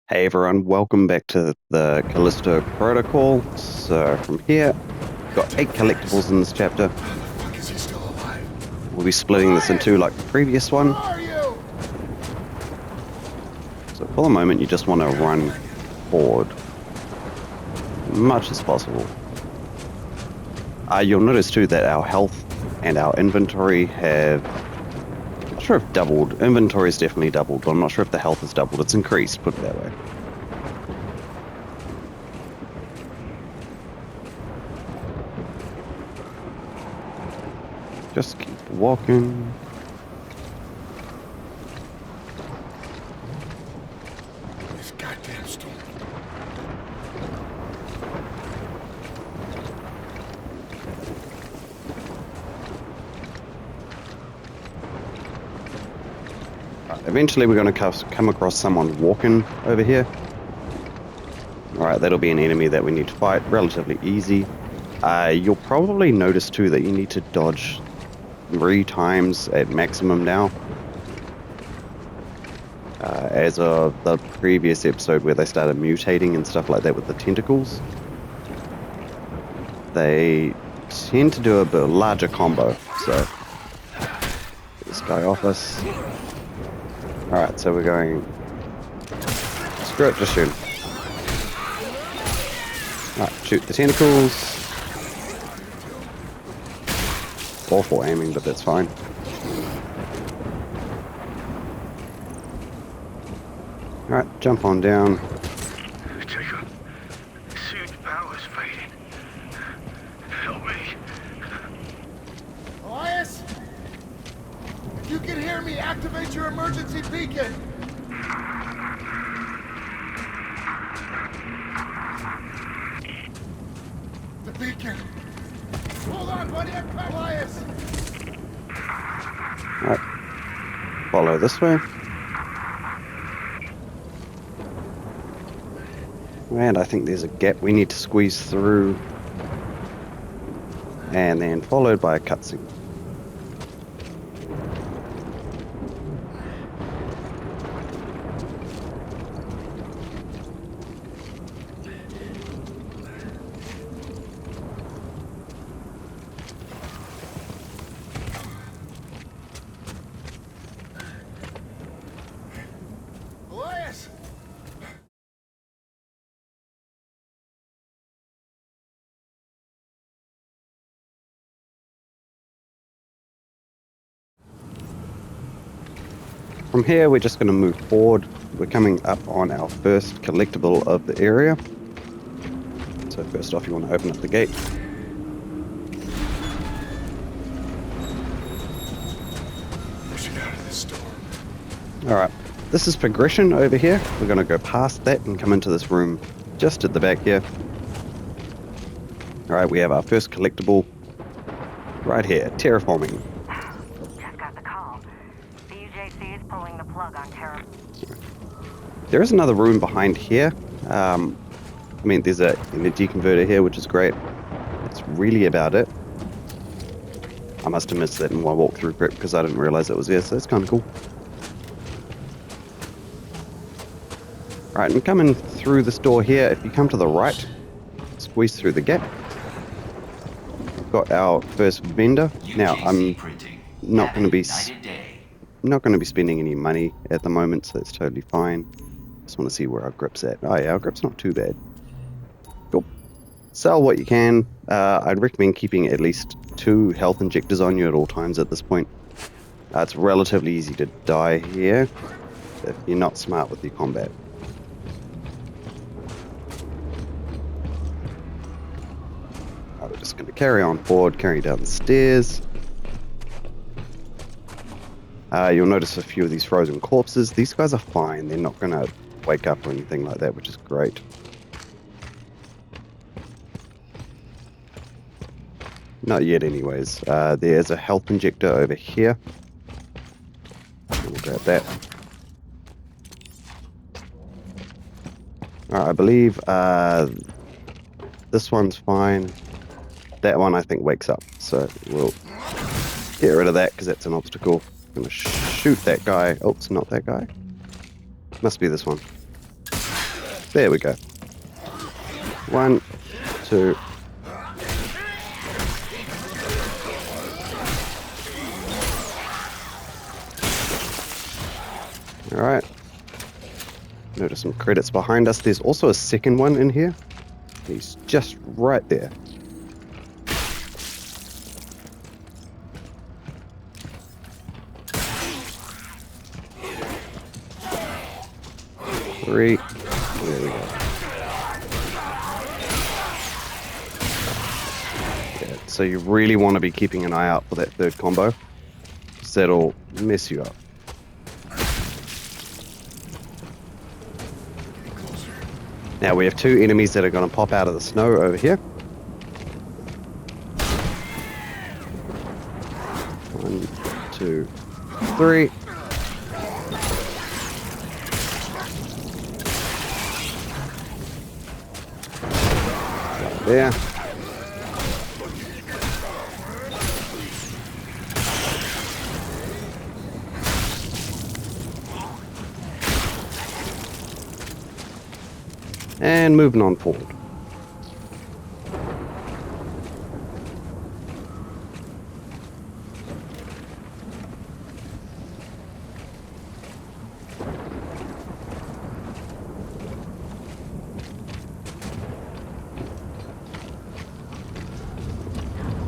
Hey everyone, welcome back to the Callisto Protocol. So from here, we've got 8 collectibles in this chapter. How the fuck is he still alive? We'll be splitting this in two like the previous Who one. are you? So for the moment, you just want to run forward as much as possible. You'll notice too that our health and our inventory have, I'm not sure if doubled. Inventory is definitely doubled, but I'm not sure if the health is doubled. It's increased, put it that way. Just keep walking. This goddamn storm. Eventually we're going to come across someone walking over here. Alright, that'll be an enemy that we need to fight. Relatively easy. You'll probably notice too that you need to dodge 3 times at maximum now. As of the previous episode where they started mutating and stuff like that with the tentacles, they tend to do a bit larger combo. So, get this guy off us. Alright, so we're going... Screw it, just shoot him. Alright, shoot the tentacles. Awful aiming, but that's fine. Alright, jump on down. Jacob, suit power's fading. Help me. Elias! If you can hear me, activate your emergency beacon. The beacon. Hold on, buddy. I'm Elias. Alright, follow this way. And I think there's a gap we need to squeeze through. And then followed by a cutscene. Elias! From here, we're just going to move forward. We're coming up on our first collectible of the area. So first off, you want to open up the gate. Pushing out of this storm. Alright, this is progression over here. We're going to go past that and come into this room just at the back here. Alright, we have our first collectible right here, terraforming. Just got the call. The UJC is pulling the plug on terror. There is another room behind here. I mean, there's a energy converter here, which is great. That's really about it. I must have missed that in my walkthrough prep because I didn't realize it was there, so that's kind of cool. Right, and coming through this door here, if you come to the right, squeeze through the gap. We've got our first vendor. Now, I'm not going to be spending any money at the moment, so that's totally fine. Just want to see where our grip's at. Oh yeah, our grip's not too bad. Cool. Sell what you can. I'd recommend keeping at least 2 health injectors on you at all times at this point. It's relatively easy to die here if you're not smart with your combat. We're just going to carry on forward, carry down the stairs. You'll notice a few of these frozen corpses. These guys are fine. They're not going to wake up or anything like that, which is great. Not yet anyways. There's a health injector over here. We'll grab that. Alright, I believe this one's fine. That one I think wakes up, so we'll get rid of that because that's an obstacle. I'm going to shoot that guy. Oh, it's not that guy. Must be this one. There we go. 1, 2. Alright. Notice some credits behind us. There's also a second one in here. He's just right there. Three. There we go. Yeah, so you really want to be keeping an eye out for that third combo, because that'll mess you up. Now we have 2 enemies that are going to pop out of the snow over here. 1, 2, 3. There. And moving on forward.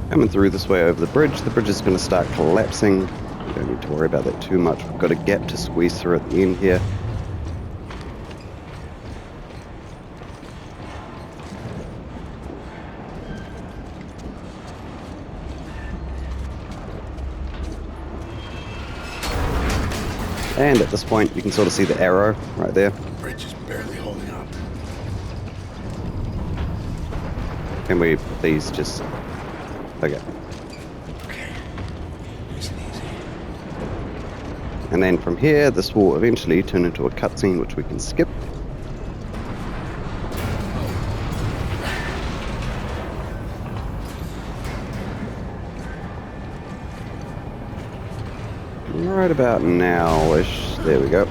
Coming through this way over the bridge. The bridge is going to start collapsing. We don't need to worry about that too much. We've got a gap to squeeze through at the end here. And at this point, you can sort of see the arrow right there. Bridge is barely holding up. Can we please just... Okay. Okay. Nice and easy. And then from here, this will eventually turn into a cutscene which we can skip. Right about now-ish. There we go.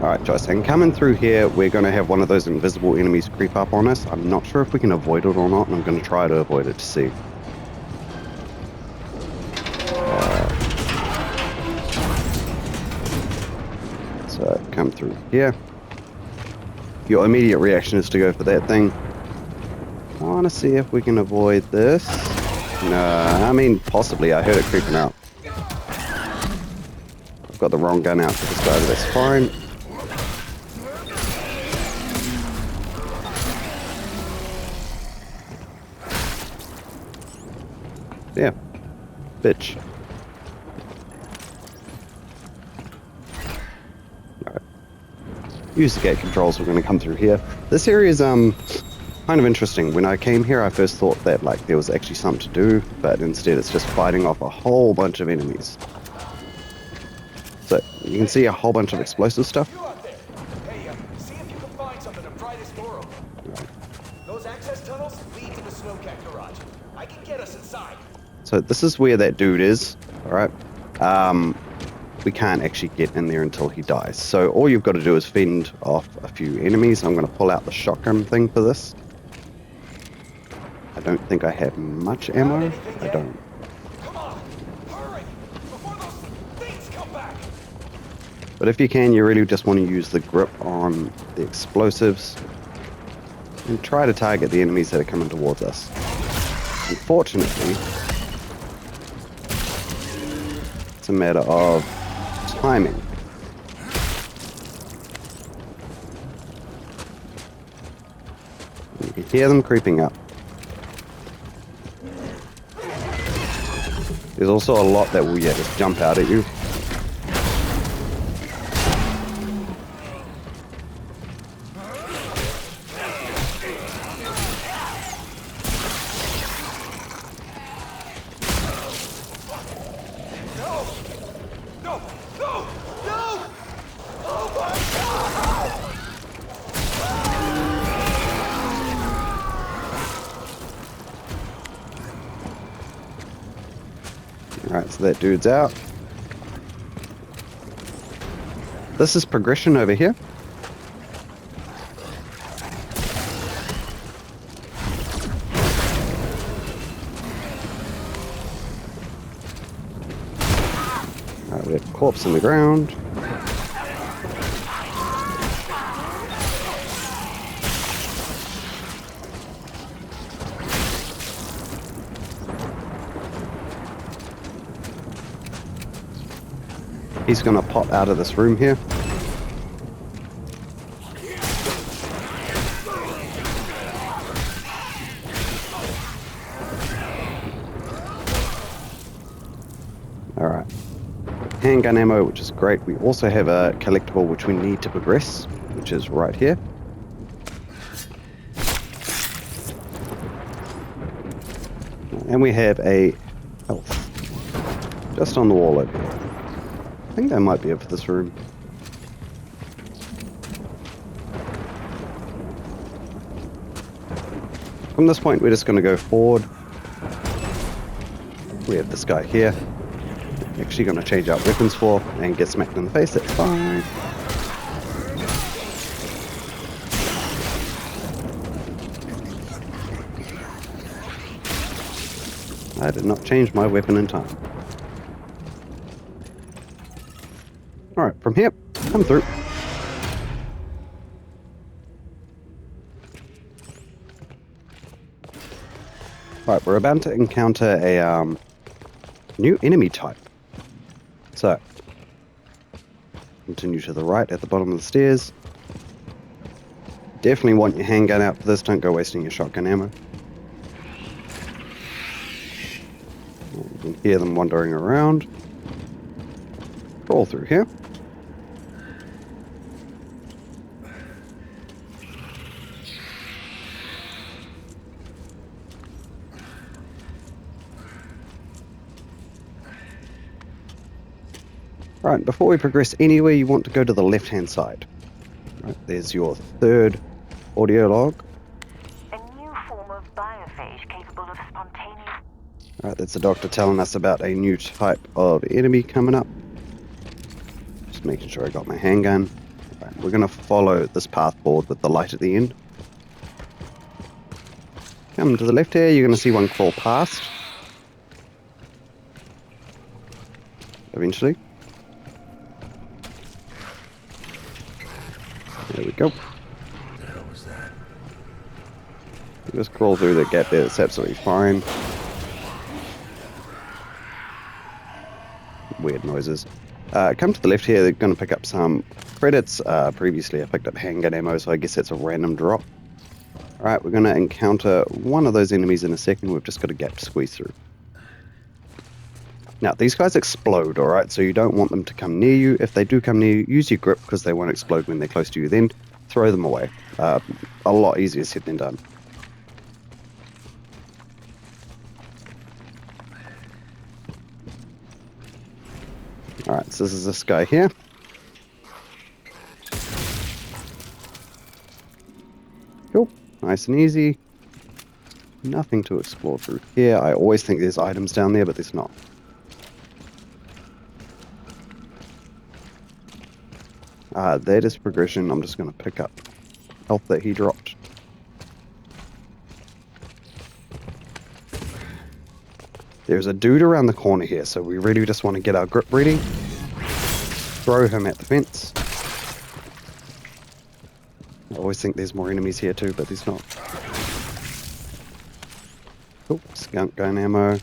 Alright, Joyce, and coming through here, we're going to have one of those invisible enemies creep up on us. I'm not sure if we can avoid it or not, and I'm going to try to avoid it to see. So, come through here. Your immediate reaction is to go for that thing. I want to see if we can avoid this. No, I mean, possibly. I heard it creeping out. I've got the wrong gun out for this guy, but that's fine. Yeah. Bitch. Alright. Use the gate controls. We're going to come through here. This area is, kind of interesting. When I came here, I first thought that like there was actually something to do, but instead it's just fighting off a whole bunch of enemies. So you can see a whole bunch of explosive stuff. You out there? Hey, see if you can find something to pry this door open. Those access tunnels lead to the snowcat garage. I can get us inside. So this is where that dude is. All right. We can't actually get in there until he dies. So all you've got to do is fend off a few enemies. I'm going to pull out the shotgun thing for this. I don't think I have much ammo. I don't. Come on, hurry before those things come back. But if you can, you really just want to use the grip on the explosives and try to target the enemies that are coming towards us. Unfortunately, it's a matter of timing. You can hear them creeping up. There's also a lot that will just jump out at you. Alright, so that dude's out. This is progression over here. We have a corpse in the ground. He's gonna pop out of this room here. Alright. Handgun ammo, which is great. We also have a collectible which we need to progress, which is right here. And we have a health just on the wall over here. I think that might be it for this room. From this point, we're just going to go forward. We have this guy here. Actually going to change out weapons for and get smacked in the face. That's fine. I did not change my weapon in time. Alright, from here, come through. Alright, we're about to encounter a new enemy type. So, continue to the right at the bottom of the stairs. Definitely want your handgun out for this, don't go wasting your shotgun ammo. You can hear them wandering around. Crawl through here. Right, before we progress anywhere, you want to go to the left-hand side. Right, there's your third audio log. A new form of biophage capable of spontaneous... Right, that's the doctor telling us about a new type of enemy coming up. Just making sure I got my handgun. Right, we're going to follow this path forward with the light at the end. Come to the left here, you're going to see one crawl past. Eventually. There we go. What the hell was that? Just crawl through the gap there, that's absolutely fine. Weird noises. Come to the left here, they're going to pick up some credits. Previously I picked up handgun ammo, so I guess that's a random drop. Alright, we're going to encounter one of those enemies in a second. We've just got a gap to squeeze through. Now, these guys explode, alright, so you don't want them to come near you. If they do come near you, use your grip because they won't explode when they're close to you. Then throw them away. A lot easier said than done. Alright, so this is this guy here. Cool, nice and easy. Nothing to explore through here. I always think there's items down there, but there's not. That is progression. I'm just going to pick up health that he dropped. There's a dude around the corner here, so we really just want to get our grip ready. Throw him at the fence. I always think there's more enemies here too, but there's not. Cool, skunk gun ammo.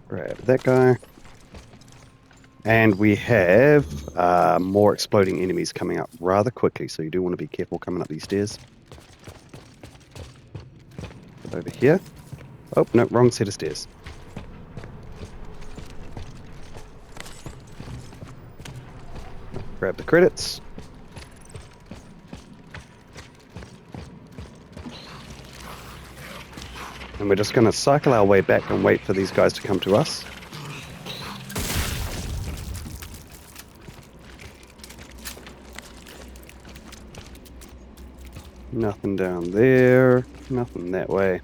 Grab that guy. And we have more exploding enemies coming up rather quickly, so you do want to be careful coming up these stairs. Over here. Oh, no, wrong set of stairs. Grab the credits. And we're just going to cycle our way back and wait for these guys to come to us. Nothing down there, nothing that way.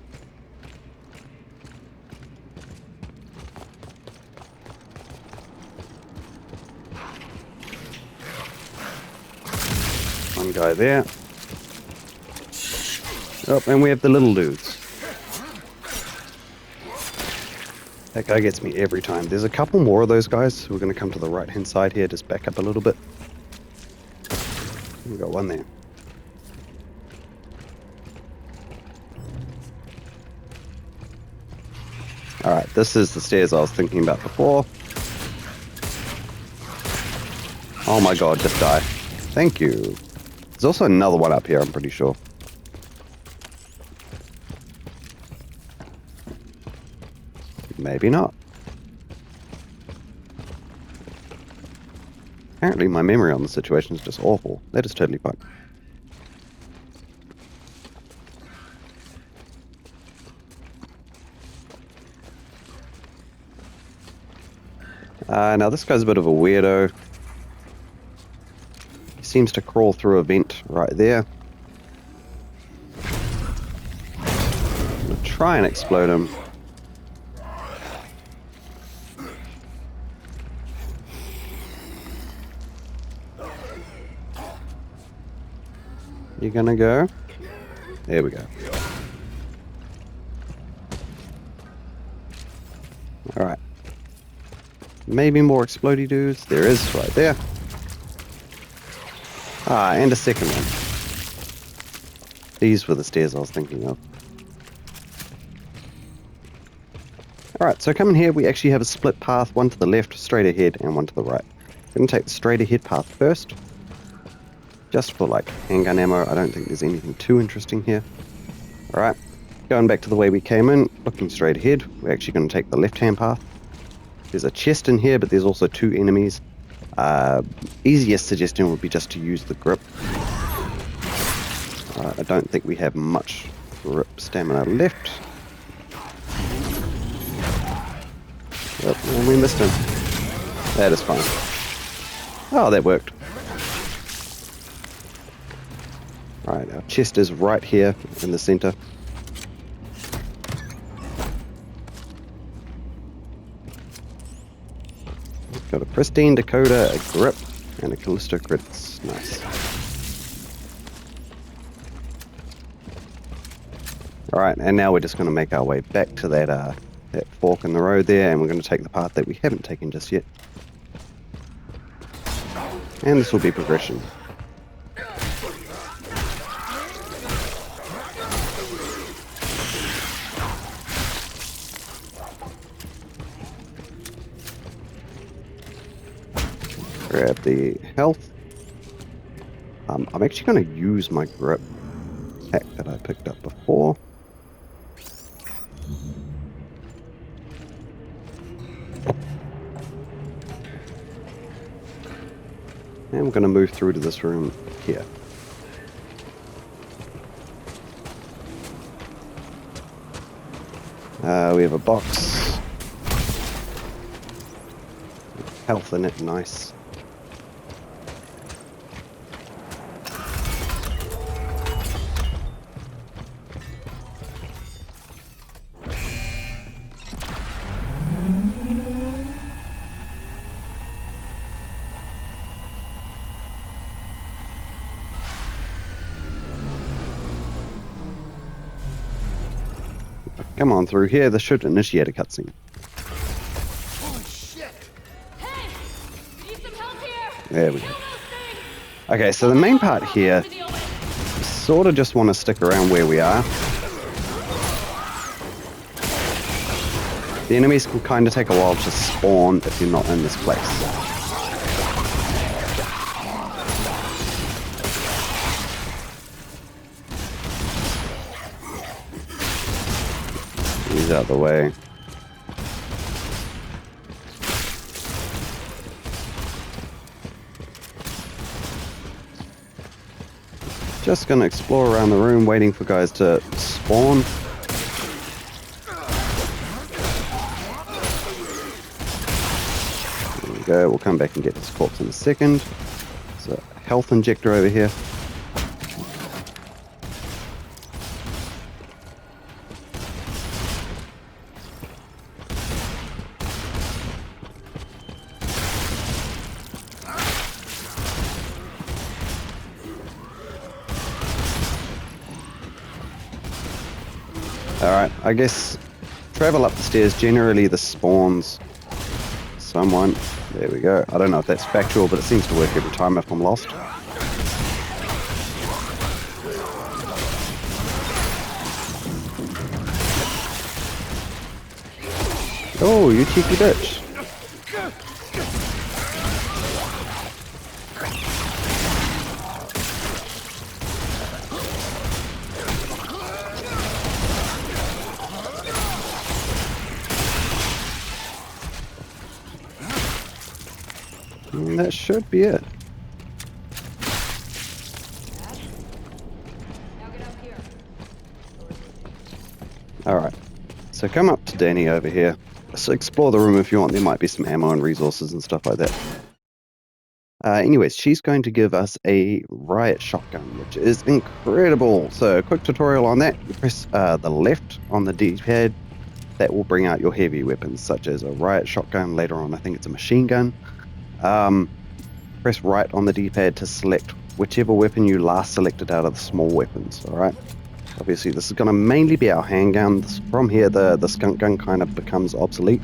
one guy there. Oh, and we have the little dudes. That guy gets me every time. There's a couple more of those guys. We're going to come to the right-hand side here. Just back up a little bit. We've got one there. Alright, this is the stairs I was thinking about before. Oh my god, just die. Thank you. There's also another one up here, I'm pretty sure. Maybe not. Apparently my memory on the situation is just awful. That is totally fine. Now this guy's a bit of a weirdo. He seems to crawl through a vent right there. I'm gonna try and explode him. You gonna go? There we go. Alright. Maybe more explodey dudes. There is right there. Ah, and a second one. These were the stairs I was thinking of. Alright, so coming here we actually have a split path, one to the left, straight ahead, and one to the right. I'm going to take the straight ahead path first. Just for like handgun ammo, I don't think there's anything too interesting here. Alright, going back to the way we came in, looking straight ahead, we're actually going to take the left-hand path. There's a chest in here, but there's also two enemies. Easiest suggestion would be just to use the grip. I don't think we have much grip stamina left. Yep, and we missed him. That is fine. Oh, that worked. Alright, our chest is right here in the center. Got a pristine Dakota, a grip, and a Calisto crits. Nice. Alright, and now we're just going to make our way back to that fork in the road there, and we're going to take the path that we haven't taken just yet. And this will be progression. Grab the health. I'm actually going to use my grip pack that I picked up before. And we're going to move through to this room here. We have a box. Health in it, nice. Come on through here, this should initiate a cutscene. Holy shit! Hey! We need some help here! There we go. Kill those things! Okay, so the main part here, sort of just want to stick around where we are. The enemies can kind of take a while to spawn if you're not in this place. He's out of the way. Just gonna explore around the room, waiting for guys to spawn. There we go, we'll come back and get this corpse in a second. There's a health injector over here. Alright, I guess travel up the stairs. Generally this spawns someone. There we go. I don't know if that's factual, but it seems to work every time if I'm lost. Oh, you cheeky bitch. And that should be it. Now get up here. Alright, so come up to Danny over here. So explore the room if you want. There might be some ammo and resources and stuff like that. Anyways, she's going to give us a riot shotgun, which is incredible. So a quick tutorial on that. You press the left on the D-pad. That will bring out your heavy weapons, such as a riot shotgun. Later on, I think it's a machine gun. Press right on the D-pad to select whichever weapon you last selected out of the small weapons. Alright. Obviously, this is going to mainly be our handgun. From here, the skunk gun kind of becomes obsolete.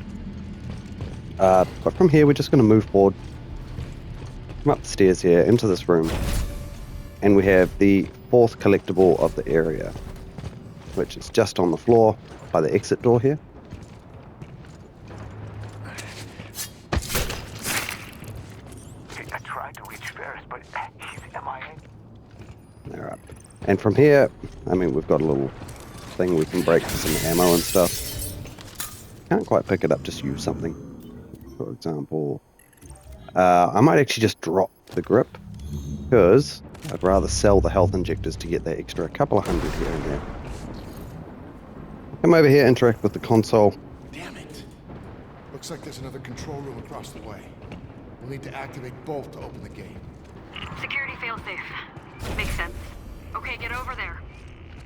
But from here, we're just going to move forward. Come up the stairs here, into this room. And we have the fourth collectible of the area, which is just on the floor by the exit door here. I tried to reach Ferris, but he's MIA. Alright. And from here, I mean, we've got a little thing we can break for some ammo and stuff. Can't quite pick it up, just use something. For example, I might actually just drop the grip, because I'd rather sell the health injectors to get that extra couple of hundred here and there. Come over here, interact with the console. Damn it. Looks like there's another control room across the way. We'll need to activate both to open the gate. Security failsafe. Makes sense. Okay, get over there.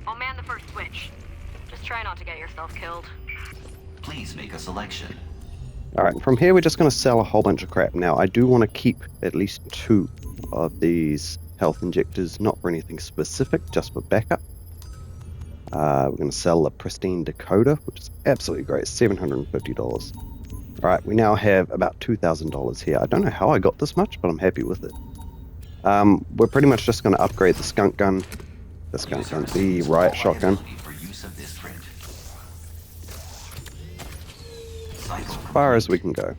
I'll man the first switch. Just try not to get yourself killed. Please make a selection. Alright, from here we're just going to sell a whole bunch of crap. Now, I do want to keep at least 2 of these health injectors, not for anything specific, just for backup. We're going to sell the pristine decoder, which is absolutely great, $750. Alright, we now have about $2,000 here. I don't know how I got this much, but I'm happy with it. We're pretty much just going to upgrade the skunk gun, the riot shotgun. As far as we can go.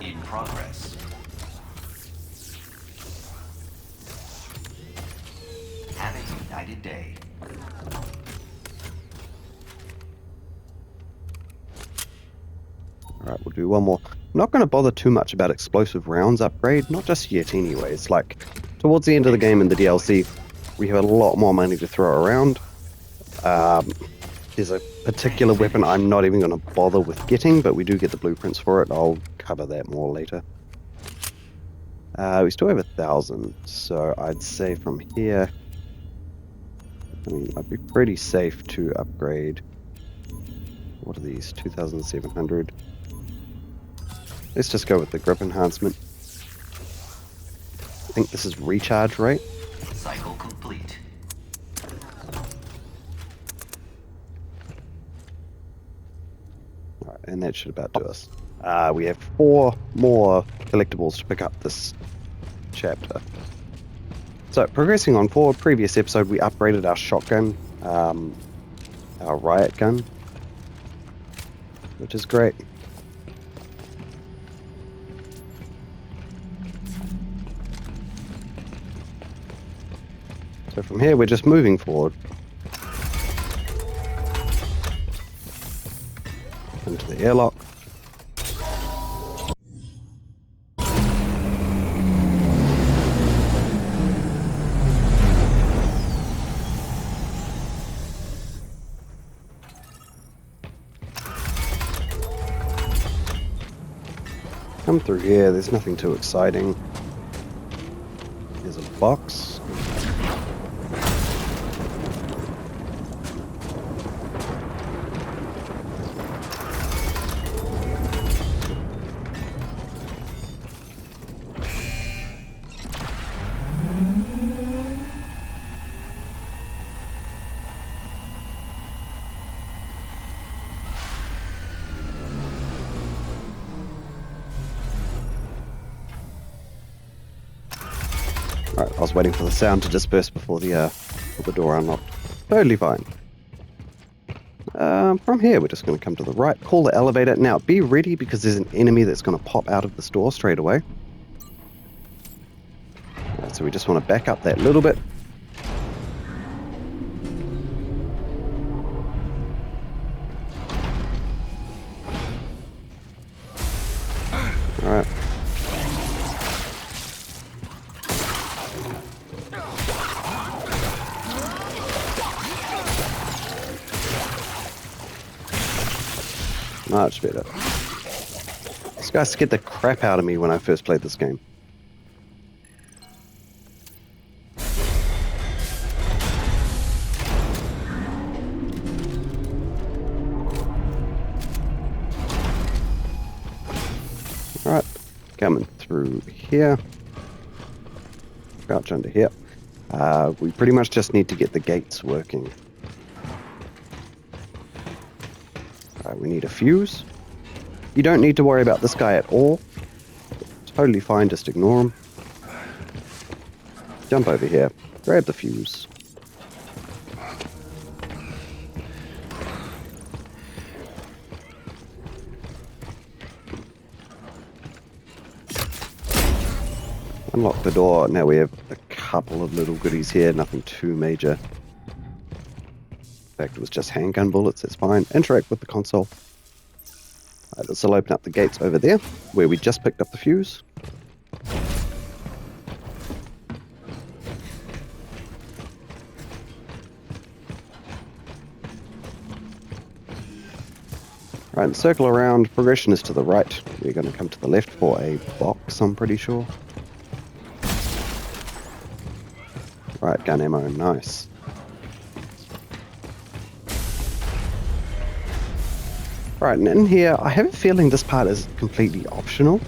In progress. Have a united day. Alright, we'll do one more. I'm not going to bother too much about explosive rounds upgrade, not just yet anyway. It's like, towards the end of the game in the DLC, we have a lot more money to throw around. There's a particular weapon I'm not even going to bother with getting, but we do get the blueprints for it. I'll cover that more later. We still have 1,000, so I'd say from here, I mean, I'd be pretty safe to upgrade. What are these? 2,700. Let's just go with the grip enhancement. I think this is recharge rate. Cycle complete. Alright, and that should about do us. We have 4 more collectibles to pick up this chapter. So, progressing on forward, previous episode we upgraded our shotgun, our riot gun, which is great. So from here we're just moving forward into the airlock. Come through here, there's nothing too exciting. There's a box. was waiting for the sound to disperse before the door unlocked. Totally fine. From here, we're just going to come to the right, call the elevator. Now, be ready because there's an enemy that's going to pop out of the store straight away. Right, so we just want to back up that little bit. Alright. Much better. This guy scared the crap out of me when I first played this game. Alright, coming through here. Crouch under here. We pretty much just need to get the gates working. We need a fuse. You don't need to worry about this guy at all. Totally fine, just ignore him. Jump over here, grab the fuse. Unlock the door. Now we have a couple of little goodies here, nothing too major. In fact, it was just handgun bullets, it's fine. Interact with the console. Right, this will open up the gates over there, where we just picked up the fuse. Right, and circle around. Progression is to the right. We're going to come to the left for a box, I'm pretty sure. Right, gun ammo, nice. Right, and in here, I have a feeling this part is completely optional.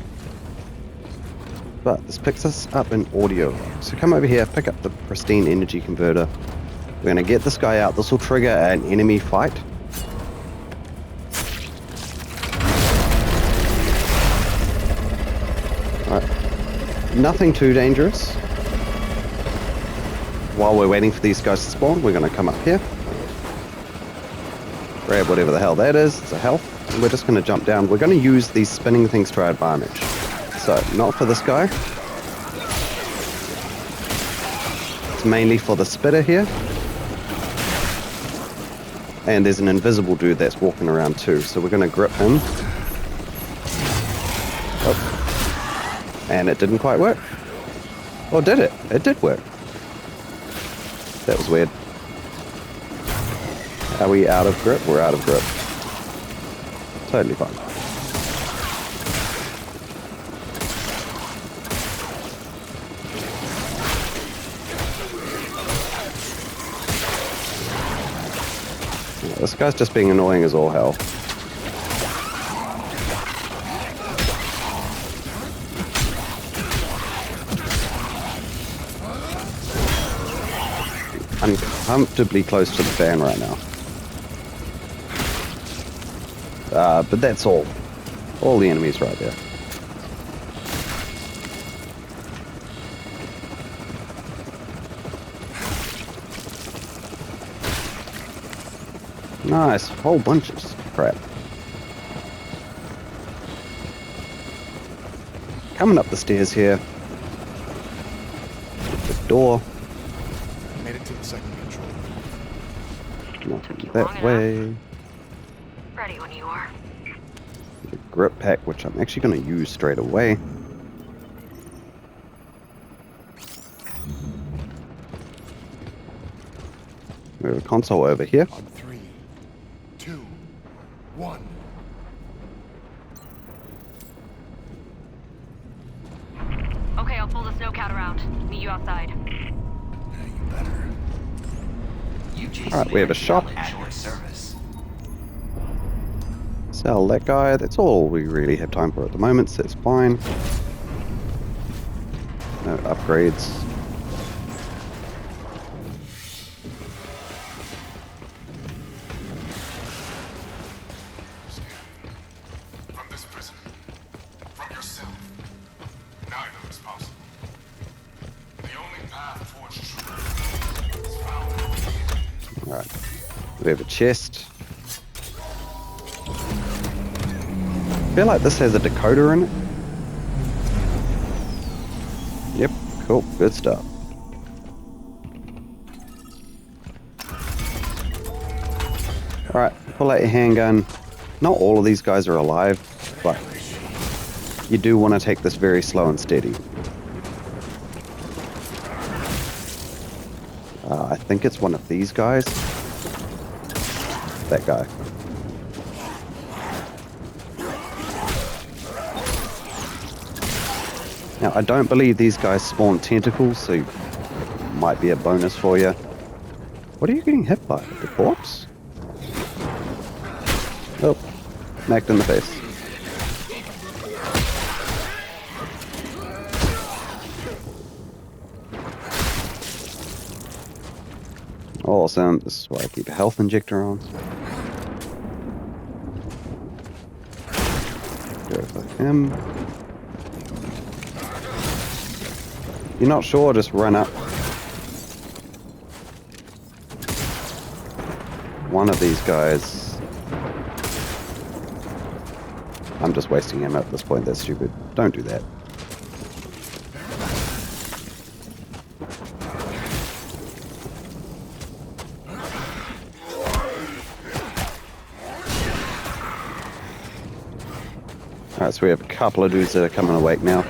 But this picks us up in audio. So come over here, pick up the pristine energy converter. We're going to get this guy out. This will trigger an enemy fight. Right. Nothing too dangerous. While we're waiting for these guys to spawn, we're going to come up here. Grab whatever the hell that is. It's a health. And we're just going to jump down. We're going to use these spinning things to our advantage. So, not for this guy. It's mainly for the spitter here. And there's an invisible dude that's walking around too. So we're going to grip him. Oh. And it didn't quite work. Or did it? It did work. That was weird. Are we out of grip? We're out of grip. Totally fine. Yeah, this guy's just being annoying as all hell. Uncomfortably close to the fan right now. But that's all. All the enemies right there. Nice. Whole bunch of crap. Coming up the stairs here. The door. Made it to the second control. Nothing that way. Ready when you are. The grip pack, which I'm actually going to use straight away. We have a console over here. On 3, 2, 1. Okay, I'll pull the snowcat around. Meet you outside. Yeah, you better. Alright, we have a shop. Sell that guy. That's all we really have time for at the moment, so it's fine. No upgrades. From this prison. From yourself. Neither is possible. The only path We have a chest. I feel like this has a decoder in it. Yep, cool, good stuff. Alright, pull out your handgun. Not all of these guys are alive, but you do want to take this very slow and steady. I think it's one of these guys. That guy. Now, I don't believe these guys spawn tentacles, so it might be a bonus for you. What are you getting hit by? The corpse? Oh, smacked in the face. Awesome. This is why I keep a health injector on. Go for him. You're not sure, just run up. One of these guys. I'm just wasting him at this point, that's stupid. Don't do that. Alright, so we have a couple of dudes that are coming awake now.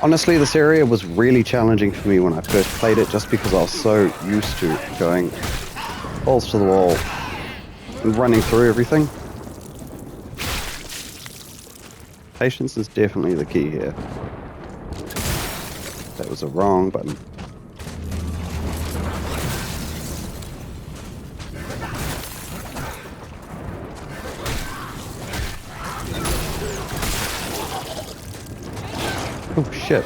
Honestly, this area was really challenging for me when I first played it, just because I was so used to going balls to the wall and running through everything. Patience is definitely the key here. That was a wrong button. Oh shit.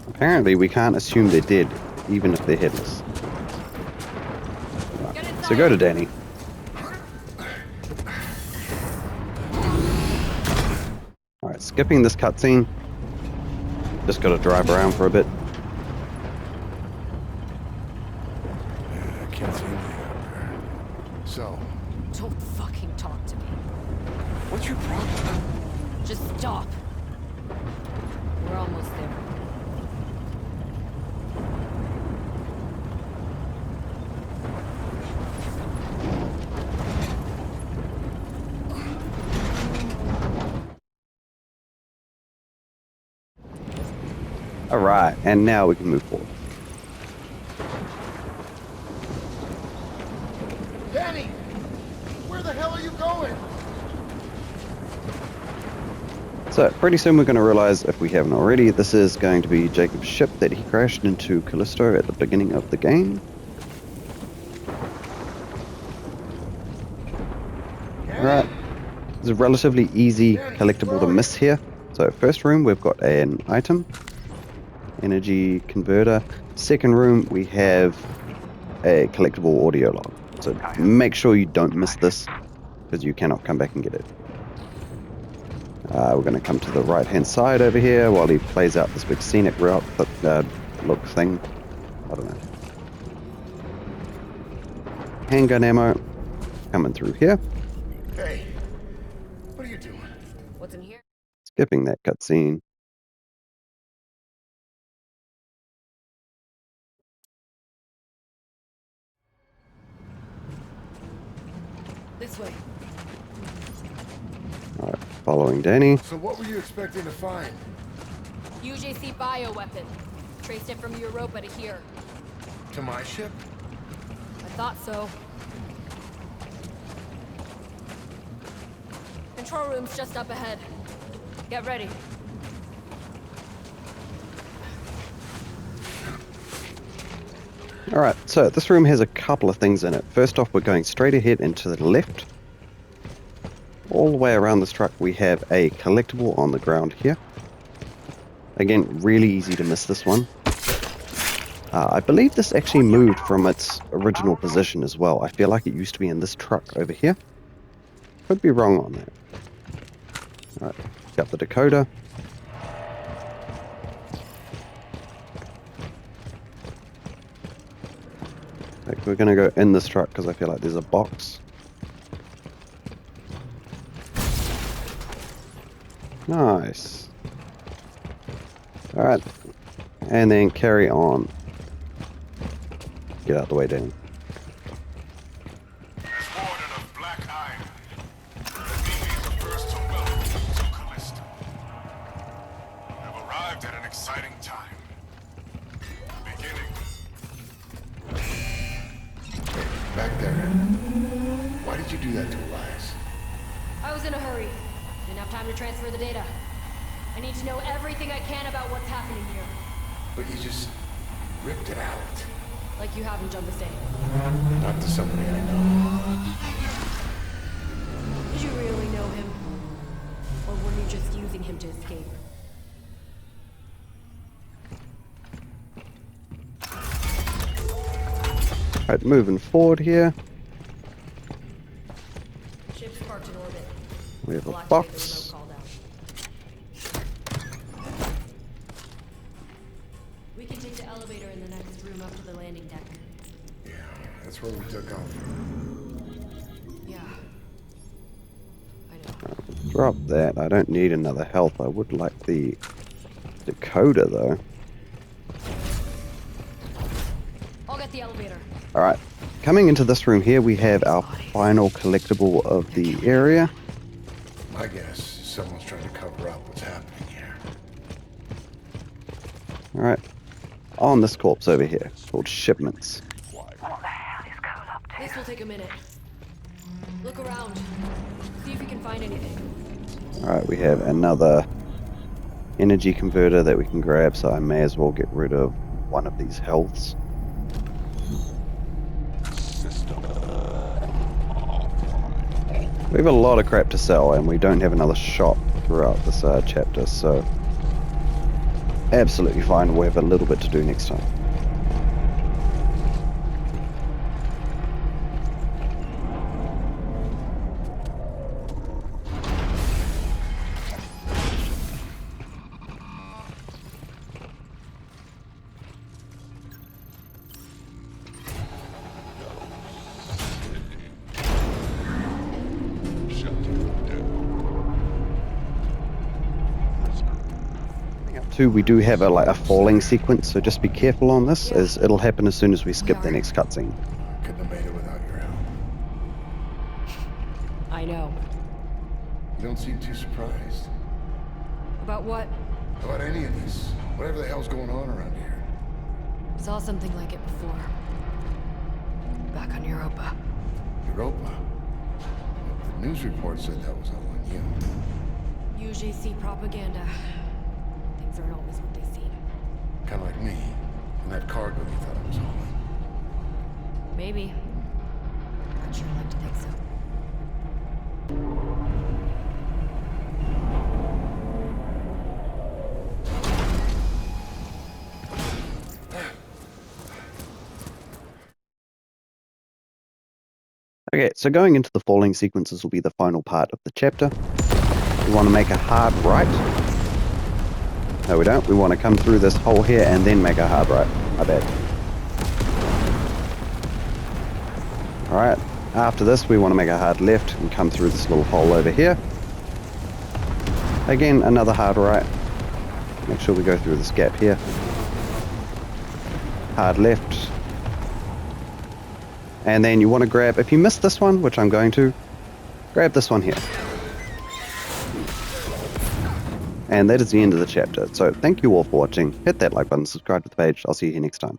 Apparently we can't assume they're dead, even if they're headless. Right. So go to Danny. Alright, skipping this cutscene. Just gotta drive around for a bit. I can't see anything out there. So, Don't fucking talk to me. what's your problem? Just stop. We're almost there. Alright, and now we can move forward. Danny! Where the hell are you going? So, pretty soon we're going to realize, if we haven't already, this is going to be Jacob's ship that he crashed into Calisto at the beginning of the game. Alright, it's a relatively easy collectible to miss here. So, first room we've got an item, energy converter. Second room we have a collectible audio log. So, make sure you don't miss this, because you cannot come back and get it. We're going to come to the right hand side over here while he plays out this big scenic route look thing. I don't know. Handgun ammo coming through here. Hey, what are you doing? What's in here? Skipping that cutscene. This way. Alright, following Danny. So what were you expecting to find? UJC bioweapon. Traced it from Europa to here. To my ship? I thought so. Control room's just up ahead. Get ready. Alright, so this room has a couple of things in it. First off, we're going straight ahead and to the left. All the way around this truck we have a collectible on the ground here. Again, really easy to miss this one. I believe this actually moved from its original position as well. I feel like it used to be in this truck over here. Could be wrong on that. Alright, got the decoder. We're going to go in this truck because I feel like there's a box. Nice. Alright. And then carry on. Get out the way, Dan. As Warden of Black Iron, let me be the first to welcome you to Calisto. You have arrived at an exciting time. The beginning. Back there. Why did you do that to Elias? I was in a hurry. Didn't have time to transfer the data. I need to know everything I can about what's happening here. But you just ripped it out. Like you haven't done the same. Not to somebody I know. Did you really know him? Or were you just using him to escape? Alright, moving forward here. Ship's parked in orbit. We have a We'll activate the box. remote call down. We can take the elevator in the next room up to the landing deck. Yeah, that's where we took off. Yeah. I know. Drop that. I don't need another health. I would like the decoder though. I'll get the elevator. Alright, coming into this room here, we have our final collectible of the area. My guess is someone's trying to cover up what's happening here. Alright, on this corpse over here, called Shipments. What the hell is Cole up to? This will take a minute. Look around. See if you can find anything. Alright, we have another energy converter that we can grab, so I may as well get rid of one of these healths. We have a lot of crap to sell, and we don't have another shop throughout this chapter, so absolutely fine. We'll have a little bit to do next time. Two, we do have a falling sequence, so just be careful on this, as it'll happen as soon as we skip the next cutscene. Couldn't have made it without your help. I know. You don't seem too surprised. About what? About any of this. Whatever the hell's going on around here. Saw something like it before. Back on Europa. Europa. The news report said that was all on you. UGC propaganda. Things aren't always what they seem. Kind of like me. And that cargo you thought I was hauling. Maybe. I'd sure like to think so. Okay, so going into the falling sequences will be the final part of the chapter. We want to make a hard right. No, we don't. We want to come through this hole here and then make a hard right. My bad. Alright, after this we want to make a hard left and come through this little hole over here. Again, another hard right. Make sure we go through this gap here. Hard left. And then you want to grab, if you missed this one, which I'm going to, grab this one here. And that is the end of the chapter. So thank you all for watching. Hit that like button, subscribe to the page. I'll see you here next time.